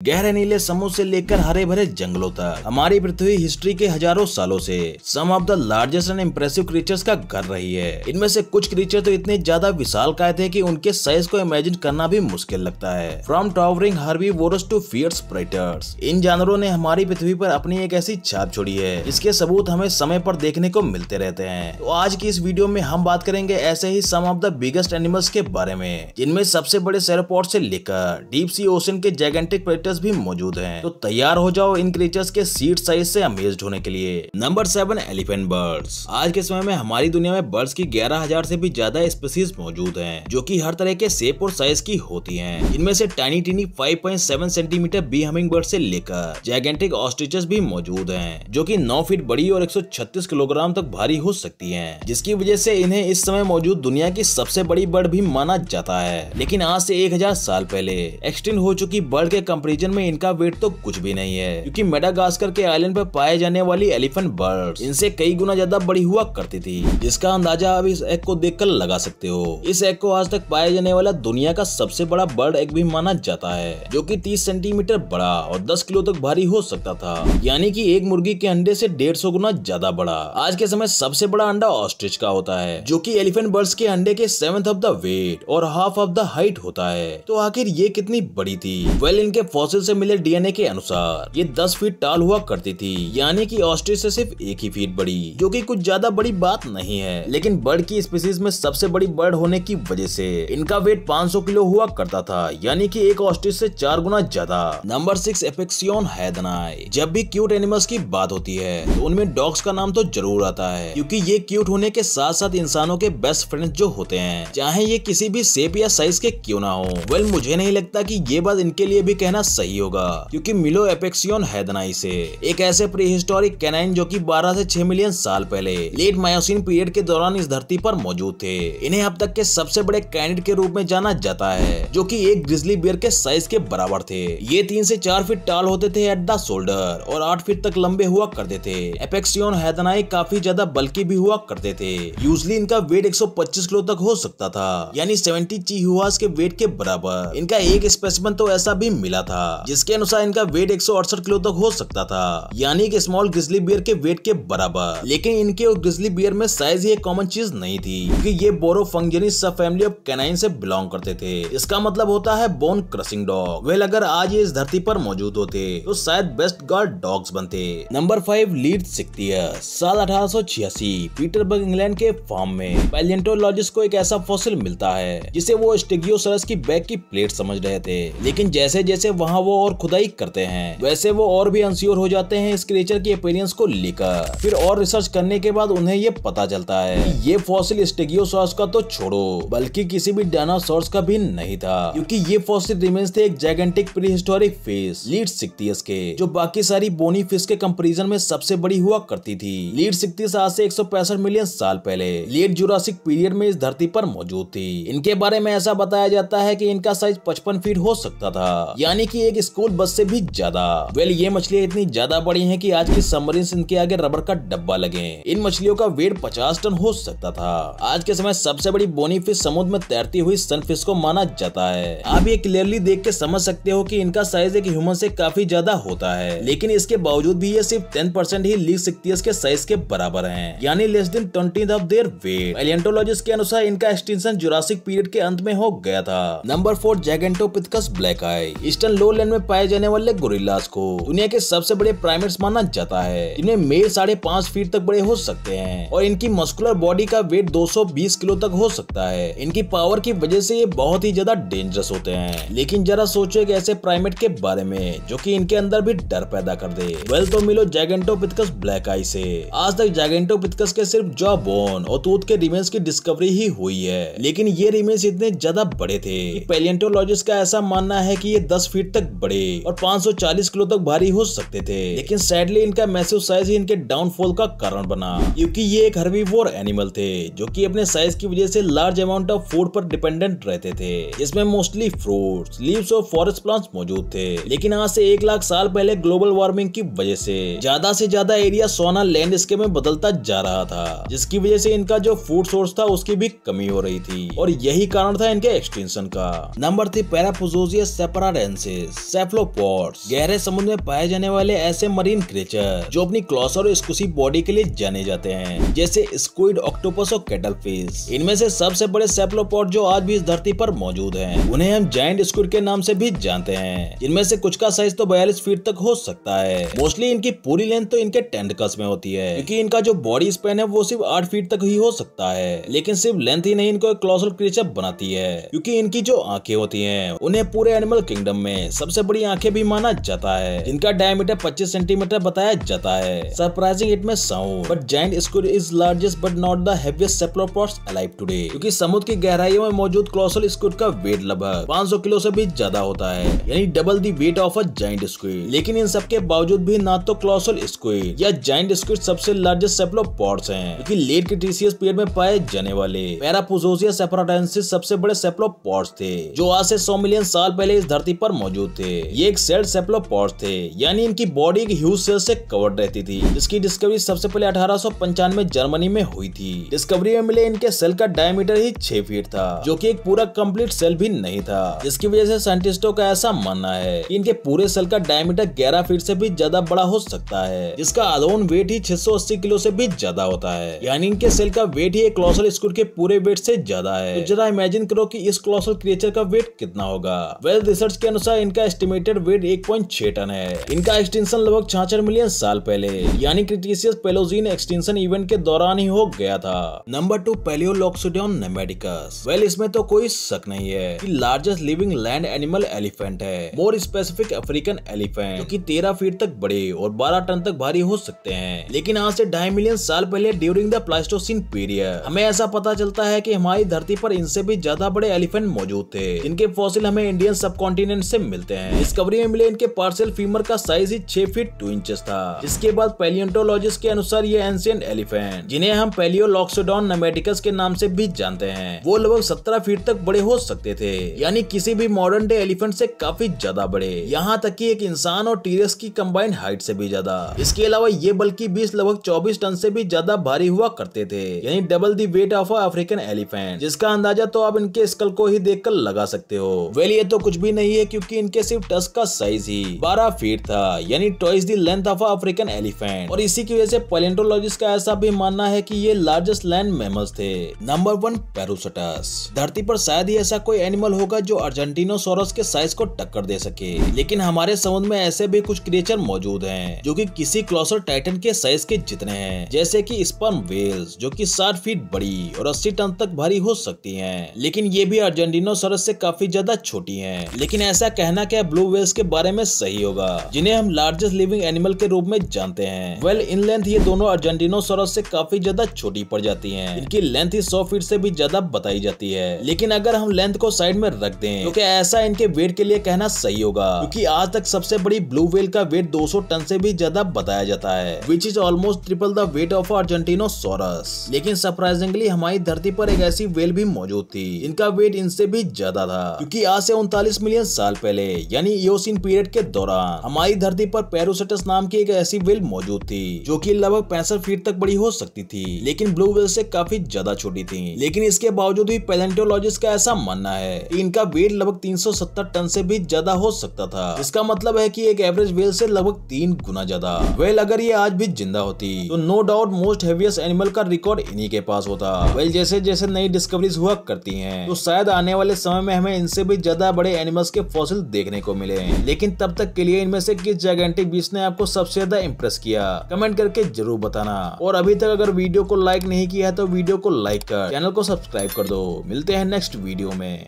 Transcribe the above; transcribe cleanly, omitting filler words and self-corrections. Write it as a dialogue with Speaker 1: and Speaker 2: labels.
Speaker 1: गहरे नीले समुद्र से लेकर हरे भरे जंगलों तक हमारी पृथ्वी हिस्ट्री के हजारों सालों से some of the largest and impressive creatures का घर रही है। इनमें से कुछ क्रीचर तो इतने ज्यादा विशालकाय थे कि उनके साइज को इमेजिन करना भी मुश्किल लगता है। From towering herbivores to fierce predators, इन जानवरों ने हमारी पृथ्वी पर अपनी एक ऐसी छाप छोड़ी है जिसके सबूत हमें समय पर देखने को मिलते रहते हैं। तो आज की इस वीडियो में हम बात करेंगे ऐसे ही सम ऑफ द बिगेस्ट एनिमल्स के बारे में, जिनमें सबसे बड़े सेरोपॉड से लेकर डीप सी ओशन के जायंटिक प्रेडेटर्स भी मौजूद हैं। तो तैयार हो जाओ इन क्रीचर्स के सीट साइज से अमेज्ड होने के लिए। Number 7, elephant birds. आज के समय में हमारी दुनिया में बर्ड्स की 11,000 से भी ज्यादा स्पीशीज मौजूद हैं, जो कि हर तरह के शेप और साइज की होती हैं। इनमें से tiny teeny 5.7 centimetre bee hummingbird से लेकर जायंटिक ऑस्ट्रिचेस भी मौजूद हैं, जो कि 9 फीट बड़ी और 136 किलोग्राम तक भारी हो सकती हैं, जिसकी वजह से इन्हें इस समय मौजूद दुनिया की सबसे बड़ी बर्ड भी माना जाता है। लेकिन आज से 1000 साल पहले एक्सटिंक्ट हो चुकी बर्ड के कंपेरिजन में इनका वेट तो कुछ भी नहीं है, क्योंकि मेडागास्कर के आइलैंड पर पाए जाने वाली एलिफेंट बर्ड्स इनसे कई गुना ज्यादा बड़ी हुआ करती थी, जिसका अंदाजा आप इस एग को देखकर लगा सकते हो। इस एग को आज तक पाया जाने वाला दुनिया का सबसे बड़ा बर्ड एग भी माना जाता है, जो कि 30 सेंटीमीटर बड़ा और 10 किलो तक भारी हो सकता था, यानी कि एक मुर्गी के अंडे से 150 गुना ज्यादा बड़ा। आज के समय सबसे बड़ा अंडा ऑस्ट्रिच का होता है, जो कि एलिफेंट बर्ड्स के अंडे के 7th ऑफ द वेट और हाफ ऑफ द हाइट होता है। तो आखिर ये कितनी बड़ी थी? इनके फॉसिल से मिले डीएनए के अनुसार ये 10 फीट टाल हुआ करती थी, यानी कि ऑस्ट्रिच से सिर्फ 1 ही फीट बड़ी, जो कि कुछ ज्यादा बड़ी बात नहीं है। लेकिन बर्ड की स्पीशीज में सबसे बड़ी बर्ड होने की वजह से इनका वेट 500 किलो हुआ करता था, यानी कि एक ऑस्ट्रिच से 4 गुना ज्यादा। नंबर 6, एपेक्सियन हैदनाई। जब भी क्यूट एनिमल्स की बात होती है तो उनमें डॉग्स का नाम तो जरूर आता है, क्योंकि ये क्यूट होने के साथ साथ इंसानों के बेस्ट फ्रेंड्स जो होते हैं, चाहे ये किसी भी शेप या साइज के क्यों ना हो। मुझे नहीं लगता कि ये बात इनके लिए भी कहना सही होगा, क्योंकि मिलो एपेक्सियन हैदनाई से एक ऐसे प्रीहिस्टोरिक कैनाइन जो कि 12 से 6 मिलियन साल पहले लेट मायोसिन पीरियड के दौरान इस धरती पर मौजूद थे। इन्हें अब तक के सबसे बड़े कैनिड के रूप में जाना जाता है, जो कि एक ग्रिजली बियर के साइज के बराबर थे। ये 3 से 4 फीट टाल होते थे एट द शोल्डर और 8 फीट तक लंबे हुआ करते थे। एपेक्सियन हैदनाई काफी ज्यादा बल्कि भी हुआ करते थे। यूजली इनका वेट 125 किलो तक हो सकता था, यानी 70 चिहुआस के वेट के बराबर। इनका एक स्पेसिमेन तो ऐसा भी मिला था जिसके अनुसार इनका वेट 168 किलो तक हो सकता था, यानी कि स्मॉल ग्रिजली बियर के वेट के बराबर। लेकिन इनके और ग्रिजली बियर में साइज ही एक कॉमन चीज नहीं थी, क्योंकि ये बोरोफंगजेनिस सब फैमिली ऑफ कैनाइन से बिलोंग करते थे। इसका मतलब होता है बोन क्रशिंग डॉग। अगर आज ये इस धरती पर मौजूद होते तो शायद बेस्ट गार्ड डॉग्स बनते। नंबर 5, लीडसिक्टियस। साल 1886 पीटरबर्ग इंग्लैंड के फार्म में पैलियोंटोलॉजिस्ट को एक ऐसा फॉसिल मिलता है जिसे वो स्टेगियोसॉरस की बैक की प्लेट समझ रहे थे। लेकिन जैसे जैसे वहाँ वो और खुदाई करते हैं, वैसे वो और भी अनश्योर हो जाते हैं इस क्रिएचर की अपीयरेंस को लेकर। फिर और रिसर्च करने के बाद उन्हें ये पता चलता है कि ये फॉसिल स्टेगियोसॉरस का तो छोड़ो, बल्कि किसी भी डायनासोर्स का भी नहीं था, क्योंकि ये फॉसिल रिमेन्स थे एक जायंटिक प्रीहिस्टोरिक फिश लीडसिक्टियस के, जो बाकी सारी बोनी फिश के कंपैरिजन में सबसे बड़ी हुआ करती थी। लीडसिक्टियस आज से 165 मिलियन साल पहले लेट जुरासिक पीरियड में इस धरती पर मौजूद थी। इनके बारे में ऐसा बताया जाता है कि इनका साइज 55 फीट हो सकता था, यानी कि एक स्कूल बस से भी ज्यादा। ये मछलियां इतनी ज्यादा बड़ी हैं कि आज की सबमरीन्स इनके आगे रबर का डब्बा लगे। इन मछलियों का वेट 50 टन हो सकता था। आज के समय सबसे बड़ी बोनी फिश समुद्र में तैरती हुई सनफिश को माना जाता है। आप ये क्लियरली देख के समझ सकते हो कि इनका साइज एक ह्यूमन से काफी ज्यादा होता है, लेकिन इसके बावजूद भी ये सिर्फ 10% ही लीडसिक्टियस के साइज के बराबर हैं, यानी less than 20th of their weight. Paleontologist के अनुसार इनका एक्सटिंक्शन जुरासिक पीरियड के अंत में हो गया था। नंबर 4, जैगेंटोपिथेकस ब्लैक आई। ईस्टर्न लोलैंड में पाए जाने वाले गोरिल्लास को दुनिया के सबसे बड़े प्राइमेट्स माना जाता है। इनमें मेल 5.5 फीट तक बड़े हो सकते हैं और इनकी मस्कुलर बॉडी का वेट 220 किलो तक हो सकता है। इनकी पावर की वजह से ये बहुत ही ज्यादा डेंजरस होते हैं। लेकिन जरा सोचो एक ऐसे प्राइमेट के बारे में जो कि इनके अंदर भी डर पैदा कर दे। तो मिलो जैगेंटोपिथेकस ब्लैक आई से। आज तक जैगेंटोपिथेकस के सिर्फ जॉ बोन और टूथ के रिमेन्स की डिस्कवरी ही हुई है, लेकिन ये रिमेन्स इतने ज्यादा बड़े थे कि पैलियोंटोलॉजिस्ट का ऐसा मानना है कि ये 10 फीट तक बड़े और 540 किलो तक भारी हो सकते थे। लेकिन सैडली इनका मैसिव साइज ही इनके डाउनफॉल का कारण बना, क्योंकि ये एक हर्बीवोर एनिमल थे जो कि अपने साइज की वजह से लार्ज अमाउंट ऑफ फूड पर डिपेंडेंट रहते थे। इसमें मोस्टली फ्रूट्स, लीव्स और फॉरेस्ट प्लांट्स मौजूद थे। लेकिन आज से 1 लाख साल पहले ग्लोबल वार्मिंग की वजह से ज्यादा एरिया सोना लैंडस्केप में बदलता जा रहा था, जिसकी वजह से इनका जो फूड सोर्स था उसकी भी कमी हो रही थी और यही कारण था इनके एक्सटिंक्शन का। नंबर 3, पैराफोजोजियस सेपराडेंसिस। सेफलोपॉड्स गहरे समुद्र में पाए जाने वाले ऐसे मरीन क्रिएचर जो अपनी क्लॉस और एक्सक्लूसिव बॉडी के लिए जाने जाते हैं, जैसे स्क्विड, ऑक्टोपस और कैटलफिश। इनमें से सबसे बड़े सेफलोपॉड जो आज भी इस धरती पर मौजूद हैं, उन्हें हम जायंट स्क्विड के नाम से भी जानते हैं। इनमें से कुछ का साइज तो 42 फीट तक हो सकता है। मोस्टली इनकी पूरी लेंथ तो इनके टेंटकल्स में होती है, क्योंकि इनका जो बॉडी स्पैन है वो सिर्फ 8 फीट तक ही हो सकता है। लेकिन सिर्फ लेंथ ही नहीं इनको एक कोलोसल क्रिएचर बनाती है, क्योंकि इनकी जो आंखें होती हैं उन्हें पूरे एनिमल किंगडम में सबसे बड़ी आंखें भी माना जाता है, जिनका डायमीटर 25 सेंटीमीटर बताया जाता है। Surprising it may sound, but giant squid is largest but not the heaviest cephalopods alive today, क्योंकि समुद्र की गहराइयों में मौजूद कोलोसल स्क्विड का वेट लगभग 500 किलो से भी ज्यादा होता है, यानी double the weight of a giant squid. लेकिन इन सबके बावजूद भी ना तो कोलोसल स्क्विड या जायंट स्क्विड सबसे लार्जेस्ट सेफलोपॉड्स हैं, क्योंकि लेट क्रीटेशियस पीरियड में पाए जाने वाले पैरापुजोसिया सेफराटेंसिस सबसे बड़े सेफलोपॉड्स थे, जो आज से 100 मिलियन साल पहले इस धरती पर मौजूद थे। ये एक सेल्ड सेफलोपॉड्स थे, यानी इनकी बॉडी एक ह्यूज सेल से कवर्ड रहती थी, जिसकी डिस्कवरी सबसे पहले 1895 में जर्मनी में हुई थी। डिस्कवरी में मिले इनके सेल का डायमीटर ही 6 फीट था, जो कि एक पूरा कंप्लीट सेल भी नहीं था, जिसकी वजह से साइंटिस्टों का ऐसा मानना है कि इनके पूरे सेल का डायमीटर 11 फीट से भी ज्यादा बड़ा हो सकता है, जिसका अलोन वेट ही 680 किलो से भी ज्यादा होता है। यानी इनके सेल का वेट ही एक कोलोसल स्क्विड के पूरे वेट से ज्यादा है। तो जरा इमेजिन करो कि इस कोलोसल क्रिएचर का वेट कितना होगा। वेल रिसर्च के अनुसार इनका एस्टिमेटेड वेट 1.6 टन है। इनका एक्सटिंक्शन लगभग 66 मिलियन साल पहले, यानी क्रिटेशियस पेलोजीन एक्सटिंक्शन इवेंट के दौरान ही हो गया था। नंबर 2, पैलियोलॉक्सोडोन नेमेटिकस। वेल इसमें तो कोई शक नहीं है कि largest living land animal elephant है, मोर स्पेसिफिक अफ्रीकन एलिफेंट, जो कि 13 फीट तक बड़े और 12 टन तक भारी हो सकते हैं। लेकिन आज से 2.5 मिलियन साल पहले ड्यूरिंग द प्लाइस्टोसीन पीरियड हमें ऐसा पता चलता है कि हमारी धरती पर इनसे भी ज्यादा बड़े एलिफेंट मौजूद थे, जिनके फॉसिल हमें इंडियन सबकॉन्टिनेंट से मिलते हैं। डिस्कवरी में मिले इनके पार्शियल फीमर का साइज ही 6 फीट 2 इंचेस था। जिसके बाद पैलियोंटोलॉजिस्ट के अनुसार ये एंशिएंट एलिफेंट, जिन्हें हम पैलियोलॉक्सोडोन नेमेटिकस के नाम से भी जानते हैं, वो लगभग 17 फीट तक बड़े हो सकते थे, यानी किसी भी मॉडर्न डे एलिफेंट से काफी ज्यादा बड़े, यहाँ तक कि एक इंसान और टीरेक्स की कंबाइंड हाइट से भी ज्यादा। इसके अलावा ये बल्कि 20 लगभग 24 टन से भी ज्यादा भारी हुआ करते थे, यानी double the weight of African elephant, जिसका अंदाजा तो आप इनके स्कल को ही देखकर लगा सकते हो। वेल ये तो कुछ भी नहीं है, क्योंकि इनके सिर्फ टस्क का साइज ही 12 फीट था, यानी twice the length of African elephant. और इसी की वजह से पैलियोंटोलॉजिस्ट का ऐसा भी मानना है कि ये लार्जेस्ट लैंड मैमल्स थे। नंबर 1, पैरोसोटस। धरती पर शायद ही ऐसा कोई एनिमल होगा जो अर्जेंटिनोसोरस के साइज को टक्कर दे सके, लेकिन हमारे समुद्र में ऐसे भी कुछ क्रिएचर मौजूद हैं जो कि किसी कोलोसल टाइटन के साइज के जितने हैं, जैसे कि स्पर्म वेल्स, जो कि 60 फीट बड़ी और 80 टन तक भारी हो सकती हैं। लेकिन ये भी अर्जेंटिनोसोरस से काफी ज्यादा छोटी हैं। लेकिन ऐसा कहना क्या ब्लू वेल्स के बारे में सही होगा, जिन्हें हम लार्जेस्ट लिविंग एनिमल के रूप में जानते हैं। वेल इन लेंथ ये दोनों अर्जेंटिनोसोरस से काफी ज्यादा छोटी पड़ जाती हैं। इनकी लेंथ ही 100 फीट से भी ज्यादा बताई जाती है। लेकिन अगर हम लेंथ को साइड में रख दें तो क्या ऐसा इनके वेट के लिए कहना सही होगा, क्योंकि आज तक सबसे बड़ी ब्लू वेल का वेट 200 टन से भी ज्यादा बताया जाता है, which is almost triple the weight of Argentinosaurus. लेकिन सरप्राइजिंगली हमारी धरती पर एक ऐसी वेल भी मौजूद थी जिनका वेट इनसे भी ज्यादा था, क्योंकि आज से 39 मिलियन साल पहले, यानी इयोसीन पीरियड के दौरान हमारी धरती पर पैरोसोटस नाम की एक ऐसी वेल मौजूद थी, जो कि लगभग 65 फीट तक बड़ी हो सकती थी, लेकिन ब्लू वेल से काफी ज्यादा छोटी थी। लेकिन इसके बावजूद भी पैलेंटोलॉजिस्ट का ऐसा मानना है कि इनका वेट लगभग 370 टन से भी ज्यादा हो सकता था। इसका मतलब है कि एक एवरेज वेल से लगभग 3 गुना ज्यादा। वेल अगर ये आज भी जिंदा होती तो no doubt most heaviest animal का रिकॉर्ड इन्हीं के पास होता। वेल जैसे जैसे नई डिस्कवरीज हुआ करती हैं, तो शायद आने वाले समय में हमें इनसे भी ज्यादा बड़े एनिमल्स के फॉसिल देखने को मिले। लेकिन तब तक के लिए इनमें से किस जायंटिक बीस्ट ने आपको सबसे ज्यादा इंप्रेस किया, कमेंट करके जरूर बताना। और अभी तक अगर वीडियो को लाइक नहीं किया है तो वीडियो को लाइक कर चैनल को सब्सक्राइब कर दो। मिलते हैं नेक्स्ट वीडियो में।